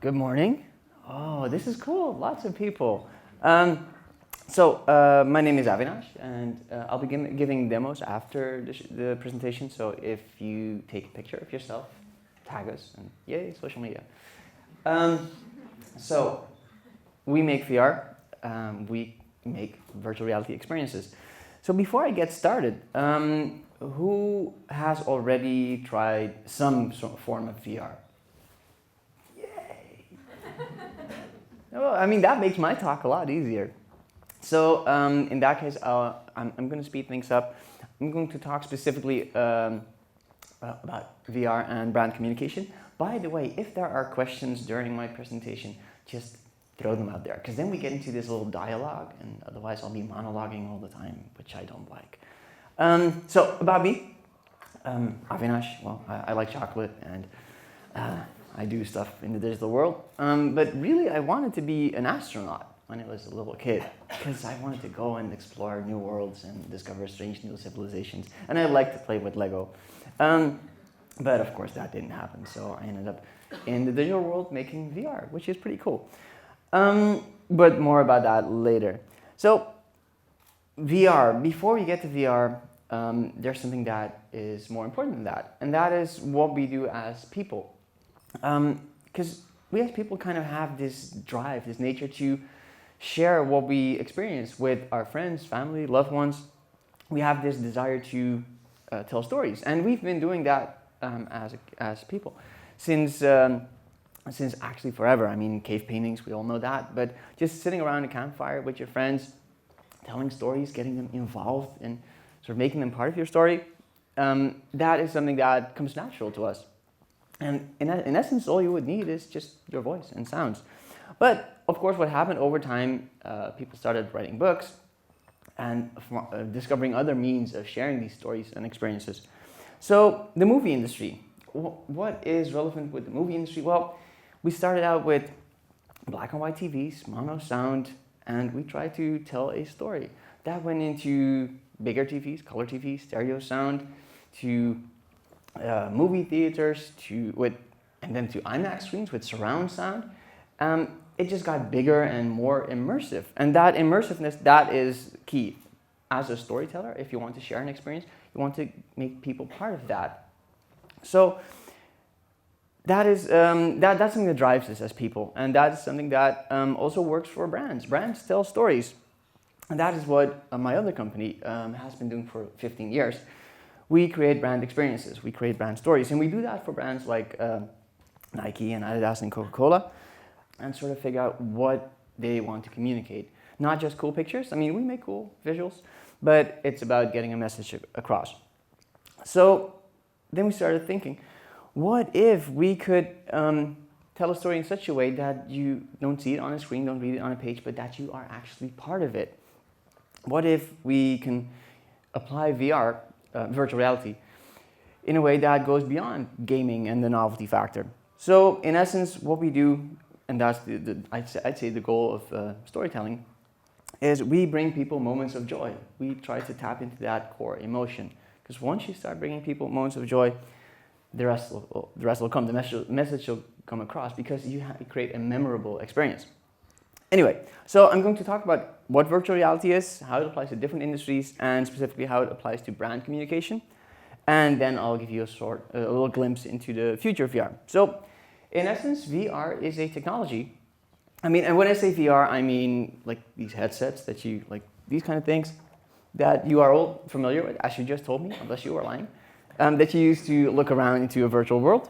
Good morning. Oh, this is cool. Lots of people. My name is Avinash, and I'll be giving demos after the presentation. So if you take a picture of yourself, tag us, and yay, social media. So we make VR. We make virtual reality experiences. So before I get started, who has already tried some form of VR? Yay! Well, I mean, that makes my talk a lot easier. So in that case, I'm going to speed things up. I'm going to talk specifically about VR and brand communication. By the way, if there are questions during my presentation, just throw them out there, because then we get into this little dialogue, and otherwise I'll be monologuing all the time, which I don't like. So about me, Avinash, well, I like chocolate, and I do stuff in the digital world, but really I wanted to be an astronaut when I was a little kid, because I wanted to go and explore new worlds and discover strange new civilizations, and I like to play with Lego. But of course that didn't happen, so I ended up in the digital world making VR, which is pretty cool. But more about that later. So VR, before we get to VR, there's something that is more important than that, and that is what we do as people. Because we as people kind of have this drive, this nature to share what we experience with our friends, family, loved ones. We have this desire to tell stories, and we've been doing that as people since actually forever. I mean, cave paintings, we all know that, but just sitting around a campfire with your friends, telling stories, getting them involved, and sort of making them part of your story, that is something that comes natural to us. And in essence, all you would need is just your voice and sounds. But of course, what happened over time, people started writing books and discovering other means of sharing these stories and experiences. So the movie industry, what is relevant with the movie industry? Well, we started out with black and white TVs, mono sound, and we tried to tell a story. That went into bigger TVs, color TVs, stereo sound, to movie theaters, and then to IMAX screens with surround sound. It just got bigger and more immersive. And that immersiveness, that is key. As a storyteller, if you want to share an experience, you want to make people part of that. So that is that's something that drives us as people, and that is something that also works for brands. Brands tell stories, and that is what my other company has been doing for 15 years. We create brand experiences, we create brand stories, and we do that for brands like Nike and Adidas and Coca-Cola, and sort of figure out what they want to communicate. Not just cool pictures. I mean, we make cool visuals, but it's about getting a message across. So then we started thinking, what if we could tell a story in such a way that you don't see it on a screen, don't read it on a page, but that you are actually part of it? What if we can apply VR, virtual reality, in a way that goes beyond gaming and the novelty factor? So in essence, what we do, and that's I'd say the goal of storytelling, is we bring people moments of joy. We try to tap into that core emotion, because once you start bringing people moments of joy, the rest will come. The message will come across, because you create a memorable experience. Anyway, so I'm going to talk about what virtual reality is, how it applies to different industries, and specifically how it applies to brand communication. And then I'll give you a little glimpse into the future of VR. So in essence, VR is a technology. I mean, and when I say VR, I mean like these headsets that you, like these kind of things that you are all familiar with, as you just told me, unless you are lying, that you use to look around into a virtual world.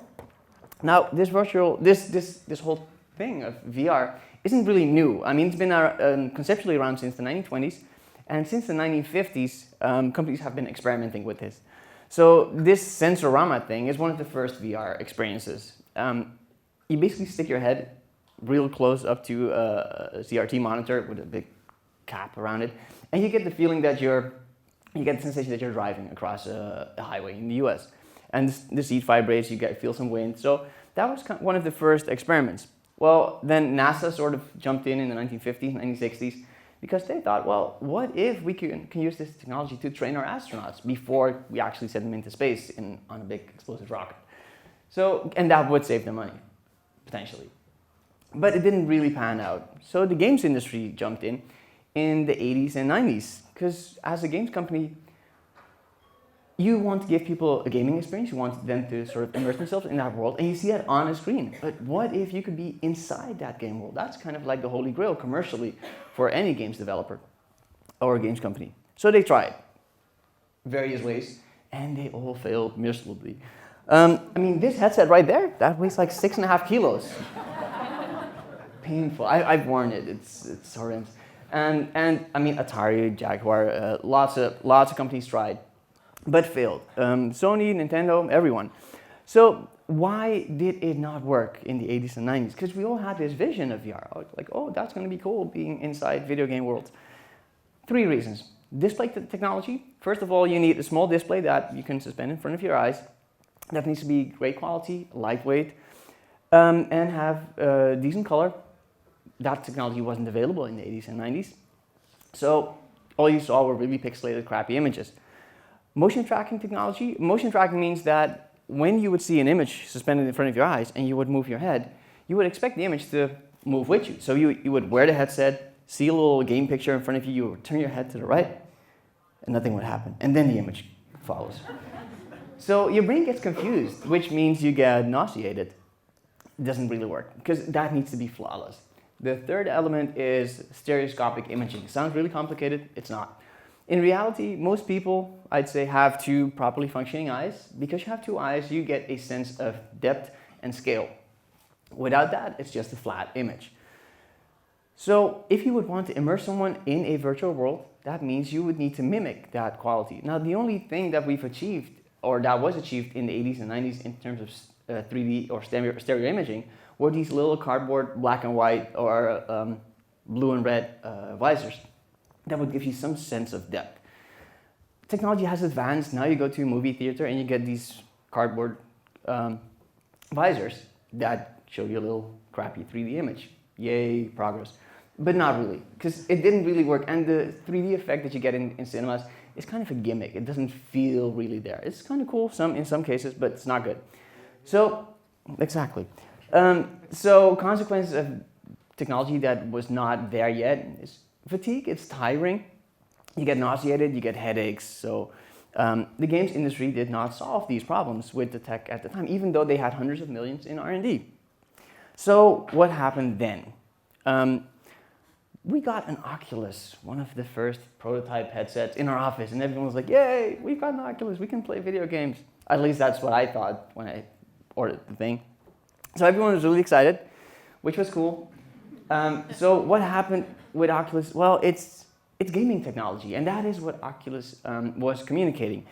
Now, this whole thing of VR isn't really new. I mean, it's been conceptually around since the 1920s, And since the 1950s, companies have been experimenting with this. So this Sensorama thing is one of the first VR experiences. You basically stick your head real close up to a CRT monitor with a big cap around it, and you get the feeling that you get the sensation that you're driving across a highway in the US. And the seat vibrates, you feel some wind. So that was one of the first experiments. Well, then NASA sort of jumped in the 1950s, 1960s, because they thought, well, what if we can use this technology to train our astronauts before we actually send them into space on a big explosive rocket? So, and that would save them money, potentially. But it didn't really pan out. So the games industry jumped in the 80s and 90s, because as a games company, you want to give people a gaming experience, you want them to sort of immerse themselves in that world, and you see that on a screen. But what if you could be inside that game world? That's kind of like the holy grail commercially for any games developer or games company. So they tried various ways, and they all failed miserably. I mean, this headset right there, that weighs like 6.5 kilos. Painful. I've worn it. It's horrendous. And I mean, Atari, Jaguar, lots of companies tried, but failed. Sony, Nintendo, everyone. So why did it not work in the 80s and 90s? Because we all had this vision of VR, like, oh, that's going to be cool being inside video game worlds. 3 reasons. Display technology. First of all, you need a small display that you can suspend in front of your eyes. That needs to be great quality, lightweight, and have decent color. That technology wasn't available in the 80s and 90s. So all you saw were really pixelated, crappy images. Motion tracking technology. Motion tracking means that when you would see an image suspended in front of your eyes and you would move your head, you would expect the image to move with you. So you would wear the headset, see a little game picture in front of you, you would turn your head to the right, and nothing would happen. And then the image follows. So your brain gets confused, which means you get nauseated. It doesn't really work, because that needs to be flawless. The third element is stereoscopic imaging. Sounds really complicated, it's not. In reality, most people, I'd say, have 2 properly functioning eyes. Because you have 2 eyes, you get a sense of depth and scale. Without that, it's just a flat image. So if you would want to immerse someone in a virtual world, that means you would need to mimic that quality. Now, the only thing that we've achieved, or that was achieved in the 80s and 90s in terms of 3D or stereo imaging, were these little cardboard black and white or blue and red visors that would give you some sense of depth. Technology has advanced. Now you go to a movie theater and you get these cardboard visors that show you a little crappy 3D image. Yay, progress. But not really, because it didn't really work. And the 3D effect that you get in cinemas is kind of a gimmick. It doesn't feel really there. It's kind of cool in some cases, but it's not good. So, exactly. So consequences of technology that was not there yet is fatigue. It's tiring. You get nauseated, you get headaches. So the games industry did not solve these problems with the tech at the time, even though they had hundreds of millions in R&D. So what happened then? We got an Oculus, one of the first prototype headsets, in our office, and everyone was like, yay, we've got an Oculus, we can play video games. At least that's what I thought when I ordered the thing. So everyone was really excited, which was cool. So what happened with Oculus? Well, it's gaming technology, and that is what Oculus was communicating.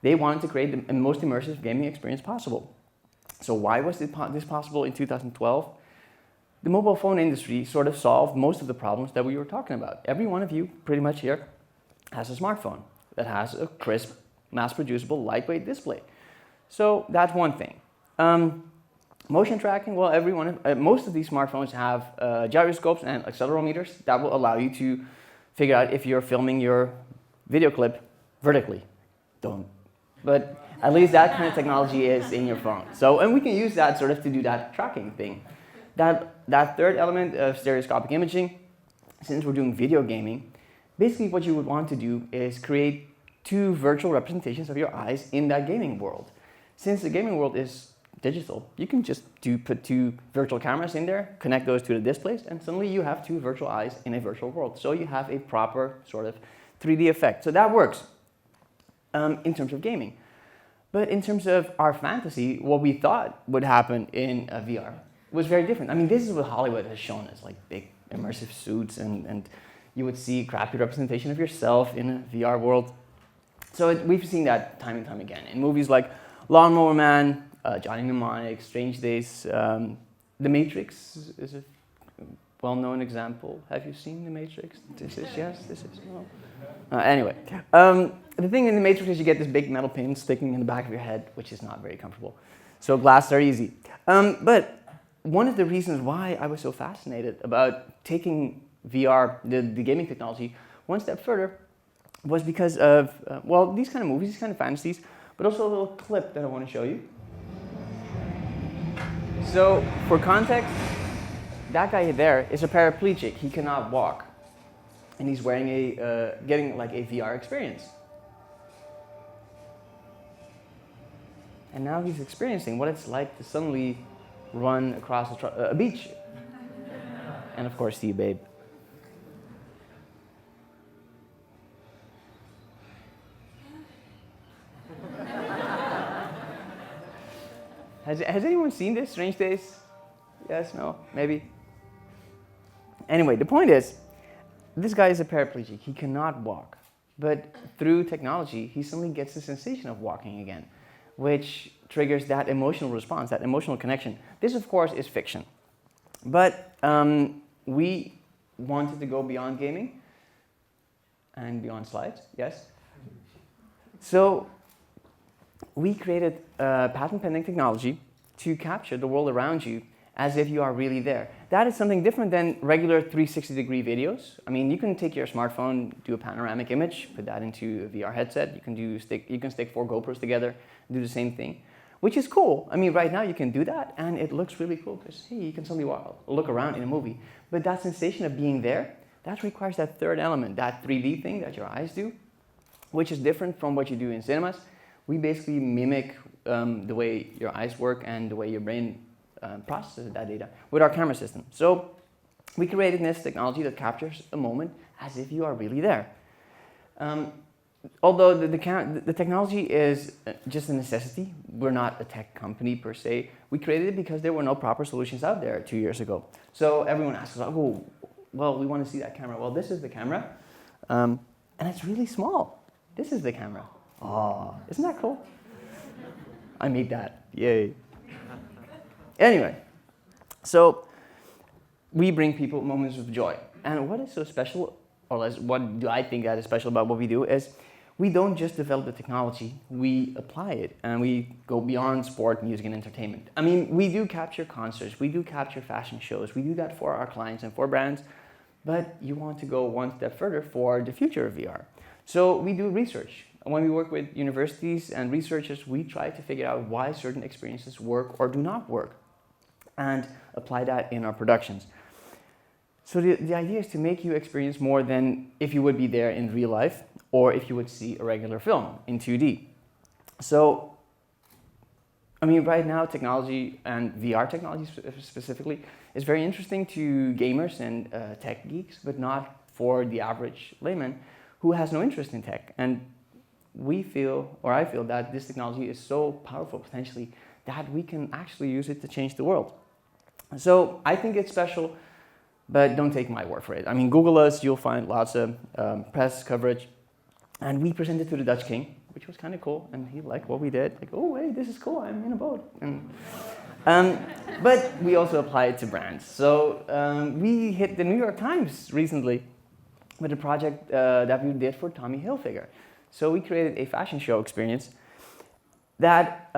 They wanted to create the most immersive gaming experience possible. So why was this possible in 2012? The mobile phone industry sort of solved most of the problems that we were talking about. Every one of you, pretty much here, has a smartphone that has a crisp, mass-producible, lightweight display. So that's one thing. Motion tracking, well, most of these smartphones have gyroscopes and accelerometers that will allow you to figure out if you're filming your video clip vertically. Don't. But at least that kind of technology is in your phone. So, and we can use that sort of to do that tracking thing. That third element of stereoscopic imaging, since we're doing video gaming, basically what you would want to do is create 2 virtual representations of your eyes in that gaming world. Since the gaming world is digital, you can just put 2 virtual cameras in there, connect those to the displays, and suddenly you have 2 virtual eyes in a virtual world. So you have a proper sort of 3D effect. So that works in terms of gaming. But in terms of our fantasy, what we thought would happen in VR was very different. I mean, this is what Hollywood has shown us, like big immersive suits and you would see a crappy representation of yourself in a VR world. So we've seen that time and time again in movies like Lawnmower Man, Johnny Mnemonic, Strange Days. The Matrix is a well-known example. Have you seen The Matrix? This is yes, this is no. Anyway, the thing in The Matrix is you get this big metal pin sticking in the back of your head, which is not very comfortable. So glasses are easy. But one of the reasons why I was so fascinated about taking VR, the gaming technology, one step further, was because of, well, these kind of movies, these kind of fantasies, but also a little clip that I want to show you. So, for context, that guy there is a paraplegic. He cannot walk. And he's wearing getting like a VR experience. And now he's experiencing what it's like to suddenly run across a beach. And of course, see a babe. Has anyone seen this, Strange Days? Yes, no, maybe? Anyway, the point is, this guy is a paraplegic. He cannot walk. But through technology, he suddenly gets the sensation of walking again, which triggers that emotional response, that emotional connection. This, of course, is fiction. But we wanted to go beyond gaming and beyond slides, yes? So we created patent-pending technology to capture the world around you as if you are really there. That is something different than regular 360-degree videos. I mean, you can take your smartphone, do a panoramic image, put that into a VR headset. You can stick 4 GoPros together, do the same thing, which is cool. I mean, right now you can do that, and it looks really cool because, hey, you can suddenly look around in a movie. But that sensation of being there, that requires that third element, that 3D thing that your eyes do, which is different from what you do in cinemas. We basically mimic the way your eyes work and the way your brain processes that data with our camera system. So we created this technology that captures a moment as if you are really there. Although the technology is just a necessity, we're not a tech company per se. We created it because there were no proper solutions out there 2 years ago. So everyone asks us, oh, well, we want to see that camera. Well, this is the camera, and it's really small. This is the camera. Oh, isn't that cool? I made that. Yay. Anyway, so we bring people moments of joy. And what is so special, or what do I think that is special about what we do, is we don't just develop the technology, we apply it, and we go beyond sport, music, and entertainment. I mean, we do capture concerts, we do capture fashion shows, we do that for our clients and for brands, but you want to go one step further for the future of VR. So we do research. When we work with universities and researchers, we try to figure out why certain experiences work or do not work and apply that in our productions. So the idea is to make you experience more than if you would be there in real life or if you would see a regular film in 2D. So, I mean, right now technology and VR technology specifically is very interesting to gamers and tech geeks, but not for the average layman who has no interest in tech. And we feel, or I feel, that this technology is so powerful potentially that we can actually use it to change the world. So I think it's special, but don't take my word for it. I mean, Google us, you'll find lots of press coverage. And we presented to the Dutch king, which was kind of cool, and he liked what we did. Like, oh, hey, this is cool, I'm in a boat. And, but we also apply it to brands. So we hit the New York Times recently with a project that we did for Tommy Hilfiger. So we created a fashion show experience that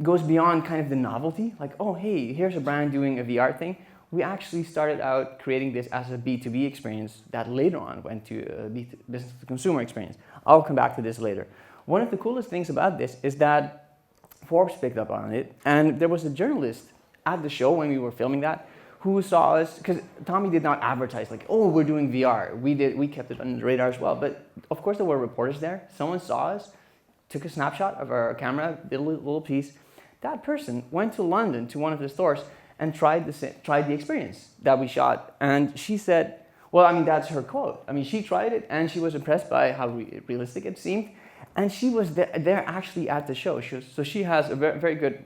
goes beyond kind of the novelty, like, oh, hey, here's a brand doing a VR thing. We actually started out creating this as a B2B experience that later on went to a business to consumer experience. I'll come back to this later. One of the coolest things about this is that Forbes picked up on it, and there was a journalist at the show when we were filming that who saw us, because Tommy did not advertise like, oh, we're doing VR. We kept it on the radar as well, but of course there were reporters there. Someone saw us, took a snapshot of our camera, did a little piece. That person went to London to one of the stores and tried the experience that we shot. And she said, well, I mean, that's her quote. I mean, she tried it and she was impressed by how realistic it seemed. And she was there actually at the show. So she has a very good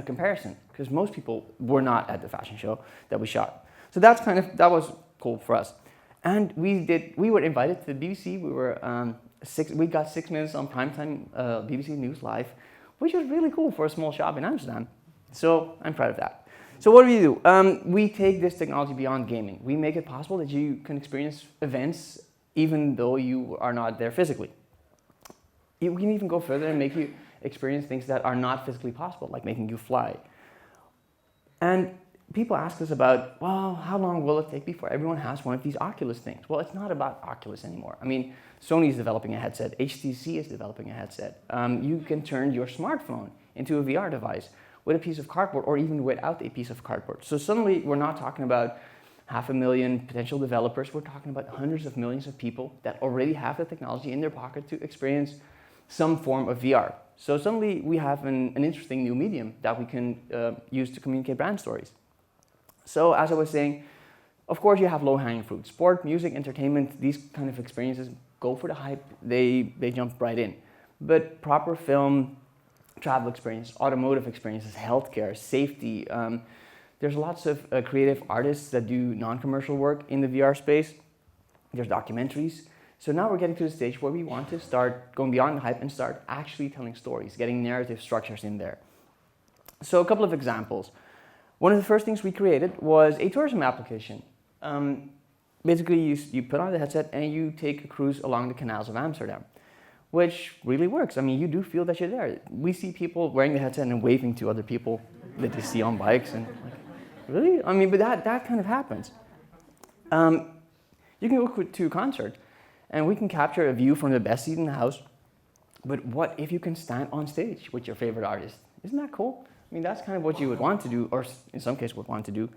comparison, because most people were not at the fashion show that we shot. So that was cool for us. And we were invited to the BBC. We got 6 minutes on primetime BBC News Live, which was really cool for a small shop in Amsterdam. So I'm proud of that. So what do? We take this technology beyond gaming. We make it possible that you can experience events even though you are not there physically. We can even go further and make you experience things that are not physically possible, like making you fly. And people ask us about, well, how long will it take before everyone has one of these Oculus things? Well, it's not about Oculus anymore. I mean, Sony is developing a headset. HTC is developing a headset. You can turn your smartphone into a VR device with a piece of cardboard or even without a piece of cardboard. So suddenly we're not talking about 500,000 potential developers. We're talking about hundreds of millions of people that already have the technology in their pocket to experience some form of VR. So suddenly we have an interesting new medium that we can use to communicate brand stories. So as I was saying, of course you have low-hanging fruit. Sport, music, entertainment, these kind of experiences go for the hype. They jump right in. But proper film, travel experience, automotive experiences, healthcare, safety. There's lots of creative artists that do non-commercial work in the VR space. There's documentaries. So now we're getting to the stage where we want to start going beyond the hype and start actually telling stories, getting narrative structures in there. So a couple of examples. One of the first things we created was a tourism application. Basically, you put on the headset and you take a cruise along the canals of Amsterdam, which really works. I mean, you do feel that you're there. We see people wearing the headset and waving to other people that they see on bikes. And like, really? I mean, but that kind of happens. You can go to a concert and we can capture a view from the best seat in the house. But what if you can stand on stage with your favorite artist? Isn't that cool? I mean, that's kind of what you would want to do, or in some cases would want to do.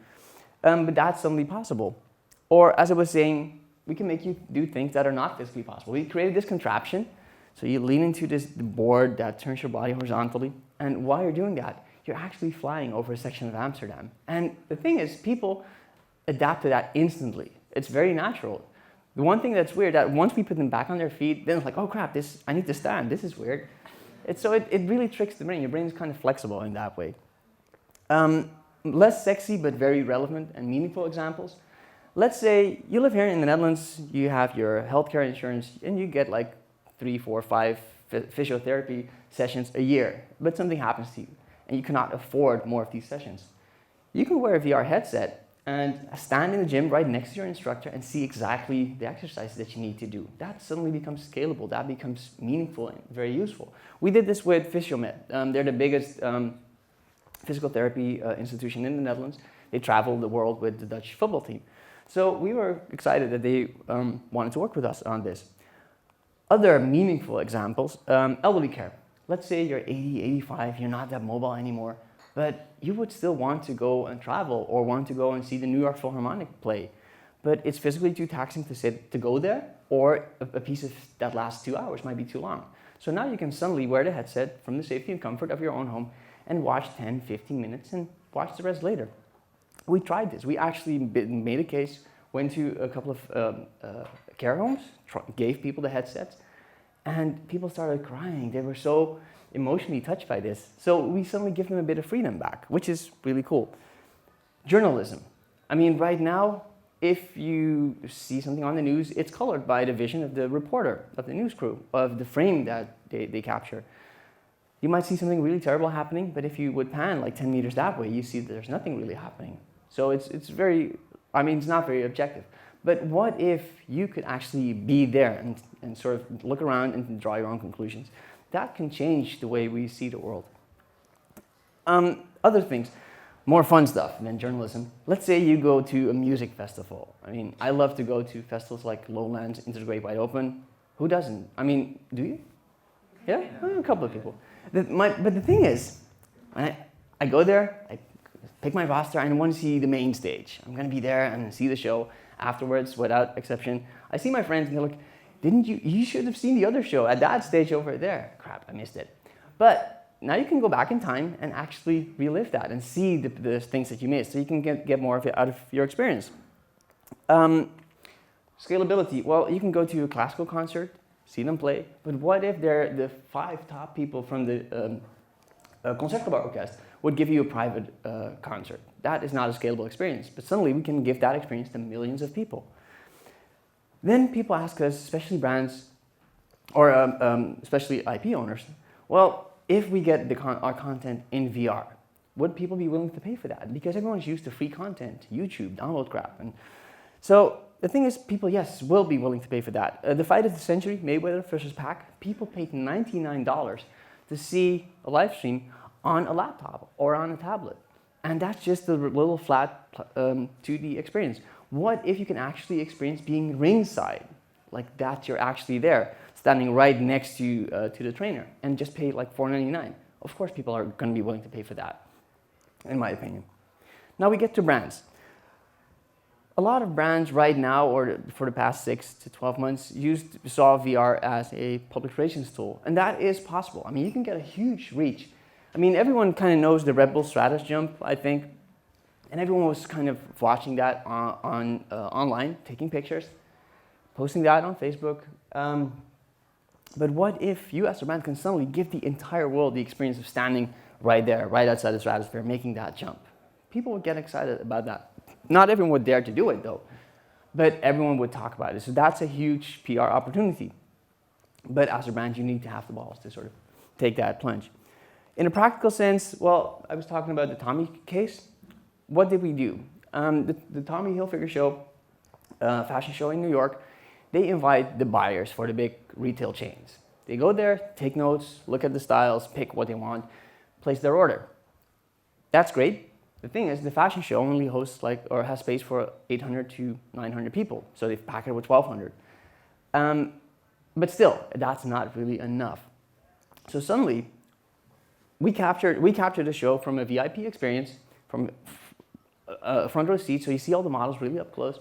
But that's suddenly possible. Or as I was saying, we can make you do things that are not physically possible. We created this contraption. So you lean into this board that turns your body horizontally. And while you're doing that, you're actually flying over a section of Amsterdam. And the thing is, people adapt to that instantly. It's very natural. The one thing that's weird, that once we put them back on their feet, then it's like, oh crap, I need to stand. This is weird. It really tricks the brain. Your brain is kind of flexible in that way. Less sexy, but very relevant and meaningful examples. Let's say you live here in the Netherlands, you have your healthcare insurance, and you get like 3, 4, 5 physiotherapy sessions a year, but something happens to you, and you cannot afford more of these sessions. You can wear a VR headset and stand in the gym right next to your instructor and see exactly the exercises that you need to do. That suddenly becomes scalable. That becomes meaningful and very useful. We did this with Physiomed. They're the biggest physical therapy institution in the Netherlands. They travel the world with the Dutch football team. So we were excited that they wanted to work with us on this. Other meaningful examples, elderly care. Let's say you're 80, 85, you're not that mobile anymore, but you would still want to go and travel or want to go and see the New York Philharmonic play. But it's physically too taxing to go there, or a piece of that lasts 2 hours might be too long. So now you can suddenly wear the headset from the safety and comfort of your own home and watch 10, 15 minutes and watch the rest later. We tried this. We actually made a case, went to a couple of care homes, gave people the headsets, and people started crying. They were so emotionally touched by this. So we suddenly give them a bit of freedom back, which is really cool. Journalism. I mean, right now, if you see something on the news, it's colored by the vision of the reporter, of the news crew, of the frame that they capture. You might see something really terrible happening, but if you would pan like 10 meters that way, you see that there's nothing really happening. So it's not very objective. But what if you could actually be there and sort of look around and draw your own conclusions? That can change the way we see the world. Other things, more fun stuff than journalism. Let's say you go to a music festival. I mean, I love to go to festivals like Lowlands, Into the Great Wide Open. Who doesn't? I mean, do you? Yeah? A couple of people. But the thing is, when I go there, I pick my roster, and I want to see the main stage. I'm going to be there and see the show afterwards, without exception. I see my friends, and they're like, you should have seen the other show at that stage over there. Crap, I missed it. But now you can go back in time and actually relive that and see the things that you missed, so you can get more of it out of your experience. Scalability. Well, you can go to a classical concert, see them play, but what if they're the 5 top people from the Concertgebouw Orkest would give you a private concert? That is not a scalable experience, but suddenly we can give that experience to millions of people. Then people ask us, especially brands, or especially IP owners, well, if we get our content in VR, would people be willing to pay for that? Because everyone's used to free content, YouTube, download crap. And so the thing is, people, yes, will be willing to pay for that. The fight of the century, Mayweather versus Pac, people paid $99 to see a live stream on a laptop or on a tablet. And that's just a little flat 2D experience. What if you can actually experience being ringside, like that you're actually there, standing right next to the trainer, and just pay like $4.99? Of course, people are going to be willing to pay for that, in my opinion. Now we get to brands. A lot of brands right now, or for the past 6 to 12 months, saw VR as a public relations tool, and that is possible. I mean, you can get a huge reach. I mean, everyone kind of knows the Red Bull Stratus jump, I think, and everyone was kind of watching that online, taking pictures, posting that on Facebook. But what if you as a brand can suddenly give the entire world the experience of standing right there, right outside the stratosphere, making that jump? People would get excited about that. Not everyone would dare to do it though, but everyone would talk about it. So that's a huge PR opportunity. But as a brand, you need to have the balls to sort of take that plunge. In a practical sense, well, I was talking about the Tommy case. What did we do? The Tommy Hilfiger show, fashion show in New York, they invite the buyers for the big retail chains. They go there, take notes, look at the styles, pick what they want, place their order. That's great. The thing is, the fashion show only hosts or has space for 800 to 900 people, so they've packed it with 1,200. But still, that's not really enough. So suddenly, we captured the show from a VIP experience, from a front row seat, so you see all the models really up close.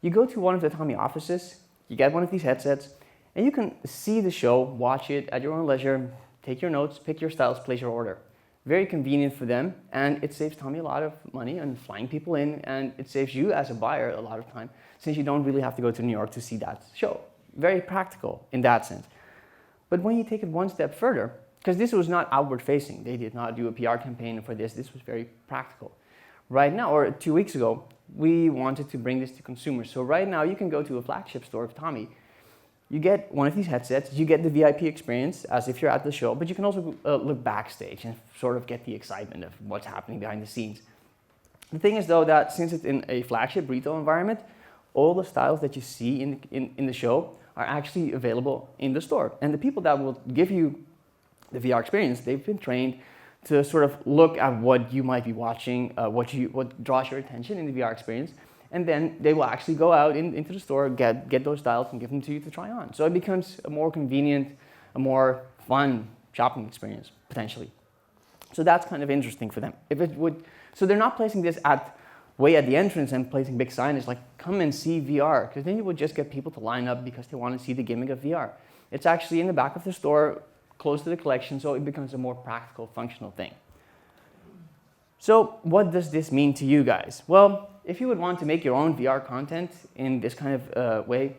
You go to one of the Tommy offices, you get one of these headsets, and you can see the show, watch it at your own leisure, take your notes, pick your styles, place your order. Very convenient for them, and it saves Tommy a lot of money on flying people in, and it saves you as a buyer a lot of time, since you don't really have to go to New York to see that show. Very practical in that sense. But when you take it one step further, because this was not outward facing, they did not do a PR campaign for this was very practical. Right now, or 2 weeks ago, we wanted to bring this to consumers. So right now, you can go to a flagship store of Tommy. You get one of these headsets, you get the VIP experience as if you're at the show, but you can also look backstage and sort of get the excitement of what's happening behind the scenes. The thing is though that since it's in a flagship retail environment, all the styles that you see in the show are actually available in the store. And the people that will give you the VR experience, they've been trained to sort of look at what you might be watching, what draws your attention in the VR experience, and then they will actually go out into the store, get those styles and give them to you to try on. So it becomes a more convenient, a more fun shopping experience, potentially. So that's kind of interesting for them. So they're not placing this way at the entrance and placing big signage like, come and see VR, because then you would just get people to line up because they want to see the gimmick of VR. It's actually in the back of the store, close to the collection, so it becomes a more practical, functional thing. So what does this mean to you guys? Well, if you would want to make your own VR content in this kind of way,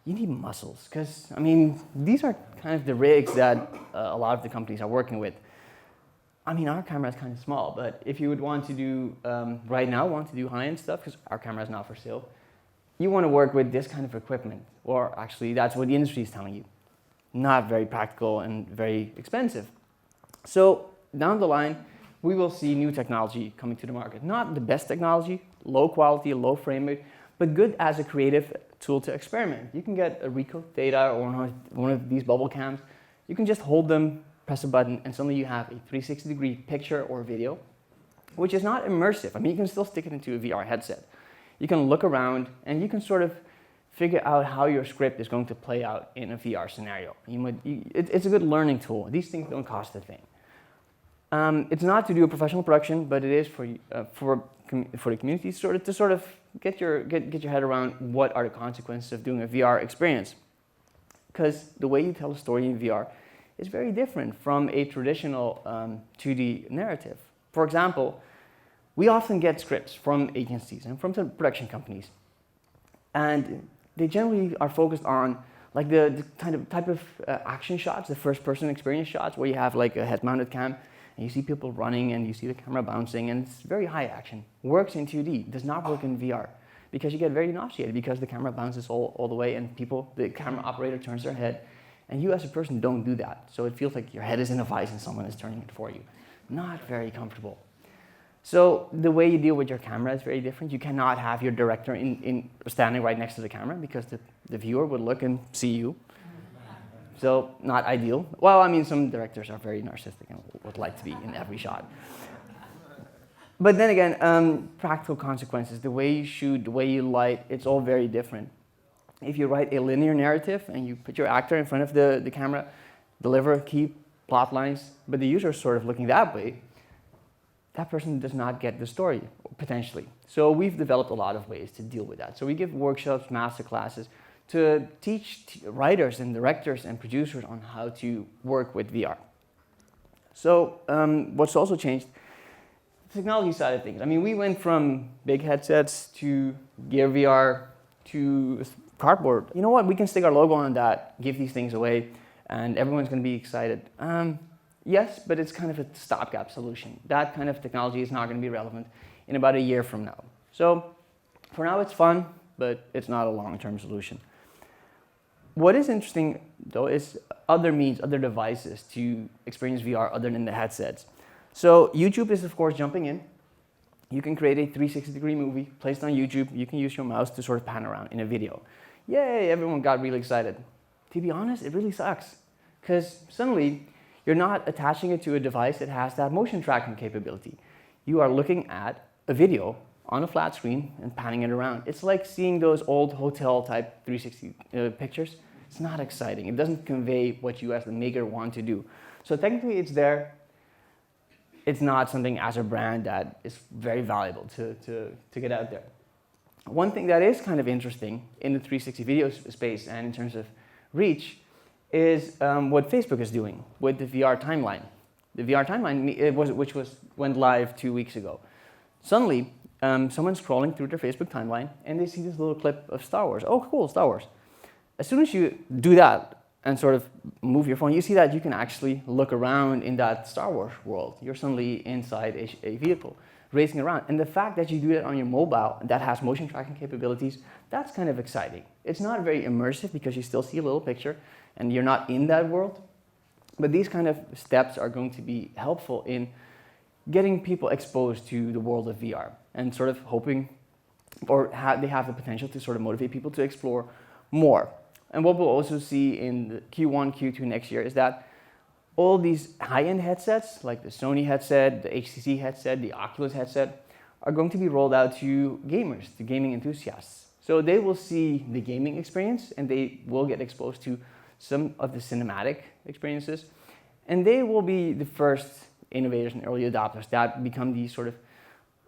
you need muscles, because, I mean, these are kind of the rigs that a lot of the companies are working with. I mean, our camera is kind of small, but if you would want to do, right now, want to do high-end stuff, because our camera is not for sale, you want to work with this kind of equipment, or actually, that's what the industry is telling you. Not very practical and very expensive. So down the line, we will see new technology coming to the market. Not the best technology, low quality, low frame rate, but good as a creative tool to experiment. You can get a Ricoh Theta or one of these bubble cams. You can just hold them, press a button, and suddenly you have a 360-degree picture or video, which is not immersive. I mean, you can still stick it into a VR headset. You can look around, and you can sort of figure out how your script is going to play out in a VR scenario. It's a good learning tool. These things don't cost a thing. It's not to do a professional production, but it is for the community to sort of get your head around what are the consequences of doing a VR experience. Because the way you tell a story in VR is very different from a traditional 2D narrative. For example, we often get scripts from agencies and from the production companies, and they generally are focused on like the type of action shots, the first-person experience shots, where you have like a head-mounted cam, and you see people running, and you see the camera bouncing, and it's very high action. Works in 2D, does not work in VR. because you get very nauseated because the camera bounces all the way and the camera operator turns their head, and you as a person don't do that. So it feels like your head is in a vice and someone is turning it for you. Not very comfortable. So the way you deal with your camera is very different. You cannot have your director standing right next to the camera because the viewer would look and see you. So not ideal. Well, I mean, some directors are very narcissistic and would like to be in every shot. But then again, practical consequences, the way you shoot, the way you light, it's all very different. If you write a linear narrative and you put your actor in front of the camera, deliver key plot lines, but the user is sort of looking that way, that person does not get the story, potentially. So we've developed a lot of ways to deal with that. So we give workshops, master classes, to teach writers and directors and producers on how to work with VR. So what's also changed, the technology side of things. I mean, we went from big headsets to Gear VR to cardboard. You know what, we can stick our logo on that, give these things away, and everyone's going to be excited. Yes, but it's kind of a stopgap solution. That kind of technology is not going to be relevant in about a year from now. So for now it's fun, but it's not a long-term solution. What is interesting, though, is other means, other devices to experience VR other than the headsets. So YouTube is, of course, jumping in. You can create a 360-degree movie placed on YouTube. You can use your mouse to sort of pan around in a video. Yay, everyone got really excited. To be honest, it really sucks, because suddenly you're not attaching it to a device that has that motion tracking capability. You are looking at a video on a flat screen and panning it around. It's like seeing those old hotel-type 360 pictures. It's not exciting. It doesn't convey what you as the maker want to do. So technically it's there. It's not something as a brand that is very valuable to get out there. One thing that is kind of interesting in the 360 video space and in terms of reach is what Facebook is doing with the VR timeline. The VR timeline, which went live 2 weeks ago. Suddenly, someone's scrolling through their Facebook timeline and they see this little clip of Star Wars. Oh, cool, Star Wars. As soon as you do that and sort of move your phone, you see that you can actually look around in that Star Wars world. You're suddenly inside a vehicle, racing around. And the fact that you do that on your mobile that has motion tracking capabilities, that's kind of exciting. It's not very immersive because you still see a little picture and you're not in that world. But these kind of steps are going to be helpful in getting people exposed to the world of VR and sort of hoping, or they have the potential to sort of motivate people to explore more. And what we'll also see in the Q1, Q2 next year is that all these high-end headsets, like the Sony headset, the HTC headset, the Oculus headset, are going to be rolled out to gamers, to gaming enthusiasts. So they will see the gaming experience and they will get exposed to some of the cinematic experiences. And they will be the first innovators and early adopters that become these sort of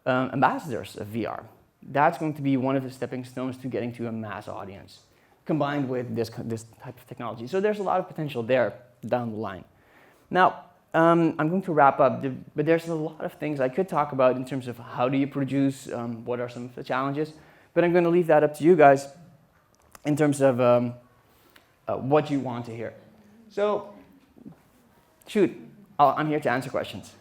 ambassadors of VR. That's going to be one of the stepping stones to getting to a mass audience, combined with this type of technology. So there's a lot of potential there down the line. Now, I'm going to wrap up, but there's a lot of things I could talk about in terms of how do you produce, what are some of the challenges, but I'm going to leave that up to you guys in terms of what you want to hear. So, shoot, I'm here to answer questions.